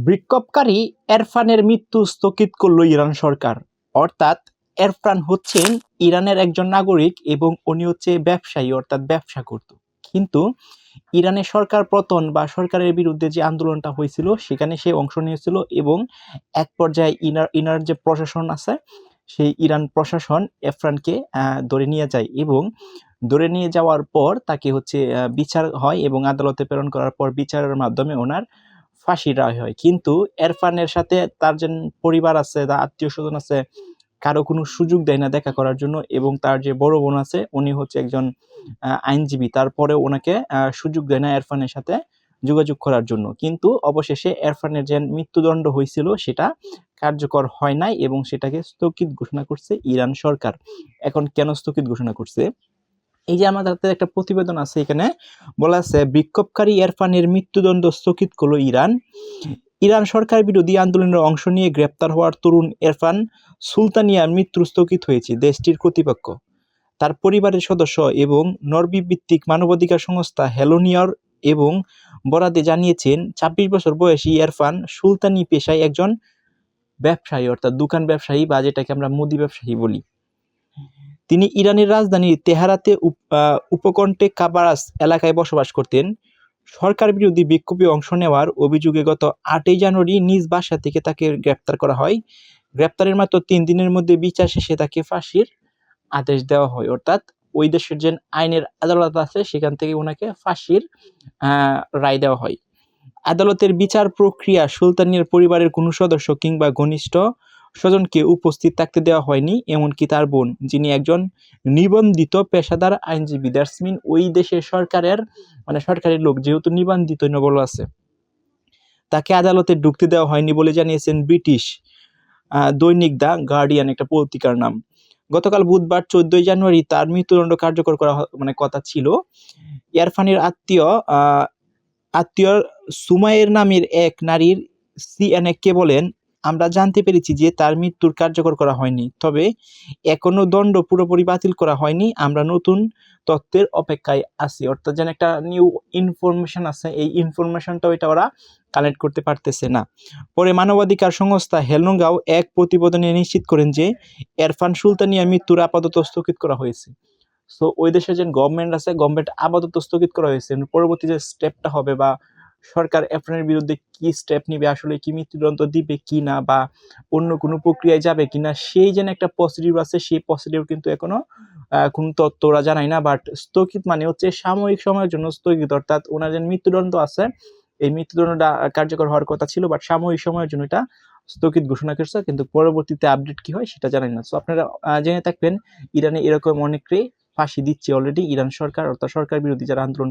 বিক্ষোভকারী এরফানের মৃত্যু স্থগিত করল ইরান সরকার। অর্থাৎ এরফান হচ্ছেন ইরানের একজন নাগরিক এবং উনি হচ্ছে ব্যবসায়ী, অর্থাৎ ব্যবসা করত। কিন্তু ইরানের সরকার পতন বা সরকারের বিরুদ্ধে যে আন্দোলনটা হয়েছিল সেখানে সে অংশ নিয়েছিল এবং এক পর্যায়ে ইনার যে প্রশাসন আছে সেই ইরান প্রশাসন এরফানকে ধরে নিয়ে যায় এবং ধরে নিয়ে যাওয়ার পর তাকে হচ্ছে বিচার হয় এবং আদালতে প্রেরণ করার পর বিচারের মাধ্যমে ওনার ফাঁসির রায় হয়। কিন্তু এরফানের সাথে তার যে পরিবার আছে, তার আত্মীয় স্বজন আছে, কারো কোনো সুযোগ দেয় না দেখা করার জন্য এবং তার যে বড় বোন আছে উনি হচ্ছে একজন আইনজীবী, তারপরে ওনাকে সুযোগ দেয় না এরফানের সাথে যোগাযোগ করার জন্য। কিন্তু অবশেষে এরফানের যে মৃত্যুদণ্ড হয়েছিল সেটা কার্যকর হয় নাই এবং সেটাকে স্থগিত ঘোষণা করছে ইরান সরকার। এখন কেন স্থগিত ঘোষণা করছে? এই যে আমাদের হাতে একটা প্রতিবেদন আছে, এখানে বলা আছে বিক্ষোভকারী এরফানের মৃত্যুদণ্ড স্থগিত করলো ইরান। ইরান সরকার বিরোধী আন্দোলনের অংশ নিয়ে গ্রেপ্তার হওয়ার তরুণ এরফান সুলতানিয়ার মৃত্যু স্থগিত হয়েছে দেশটির কর্তৃপক্ষ। তার পরিবারের সদস্য এবং নরবি ভিত্তিক মানবাধিকার সংস্থা হেলোনিয়র এবং বরাদে জানিয়েছেন ২৬ বছর বয়সী এরফান সুলতানি পেশায় একজন ব্যবসায়ী, অর্থাৎ দোকান ব্যবসায়ী বা যেটাকে আমরা মুদি ব্যবসায়ী বলি। তিনি ইরানের রাজধানী তেহরাতে উপকণ্ঠে কাবারাস এলাকায় বসবাস করতেন। সরকার বিরোধী বিক্ষোভে অংশ নেওয়ার অভিযোগে গত ৮ই জানুয়ারি নিজ বাসা থেকে তাকে গ্রেপ্তার করা হয়। গ্রেপ্তারের মাত্র ৩ দিনের মধ্যে বিচার শেষে তাকে ফাঁসির আদেশ দেওয়া হয়। অর্থাৎ ওই দেশের যে আইনের আদালত আছে সেখান থেকে ওনাকে ফাঁসির রায় দেওয়া হয়। আদালতের বিচার প্রক্রিয়া সুলতানিয়ার পরিবারের কোনো সদস্য কিংবা ঘনিষ্ঠ স্বজনকে উপস্থিত থাকতে দেওয়া হয়নি, এমনকি তার বোন, যিনি একজন নিবন্ধিত পেশাদার আইনজীবী। দ্যাটস মিন ওই দেশের সরকারের সরকারি লোক, যেহেতু নিবন্ধিত বলা আছে, তাকে আদালতে ঢুকতে দেওয়া হয়নি বলে জানিয়েছেন ব্রিটিশ দৈনিক দ্য গার্ডিয়ান, একটা পত্রিকার নাম। গতকাল বুধবার ১৪ জানুয়ারি তার মৃত্যুদণ্ড কার্যকর করা কথা ছিল। এরফানের আত্মীয় সুমাইয়ের নামের এক নারীর সিএনএ-কে বলেন, আমরা জানতে পেরেছি যে তার মৃত্যুর কার্যকর করা হয়নি, তবে এখনো দণ্ড পুরোপুরি বাতিল করা হয়নি। আমরা নতুন তথ্যের অপেক্ষায় আছি। অর্থাৎ যেন একটা নিউ ইনফরমেশন আছে, এই ইনফরমেশনটা ওরা কালেক্ট করতে পারতেছে না। পরে মানবাধিকার সংস্থা হেলনগাও এক প্রতিবেদনে নিশ্চিত করেন যে এরফান সুলতানিয়ার মৃত্যুর আপাতত স্থগিত করা হয়েছে। সো ওই দেশের যে গভর্নমেন্ট আছে, গভর্নমেন্ট আপাতত স্থগিত করা হয়েছে। পরবর্তী যে স্টেপটা হবে বা সরকার এরফানের বিরুদ্ধে কি স্টেপ নিবে, আসলে কি মৃত্যুদণ্ড দিবে কি না বা অন্য কোনো প্রক্রিয়ায় যাবে কিনা, সেই যেন একটা প্রসিডিউর আছে, সেই প্রসিডিউর কিন্তু এখনো কোনো তথ্য ওরা জানায় না। বাট স্থগিত মানে হচ্ছে সাময়িক সময়ের জন্য স্থগিত, অর্থাৎ ওনার যে মৃত্যুদণ্ড আছে এই মৃত্যুদণ্ডটা কার্যকর হওয়ার কথা ছিল, বাট সাময়িক সময়ের জন্য এটা স্থগিত ঘোষণা করছে। কিন্তু পরবর্তীতে আপডেট কি হয় সেটা জানাই না। সো আপনারা জেনে থাকবেন ইরানে এরকম অনেককেই ফাঁসি দিচ্ছে অলরেডি ইরান সরকার, অর্থাৎ সরকার বিরোধী যারা আন্দোলন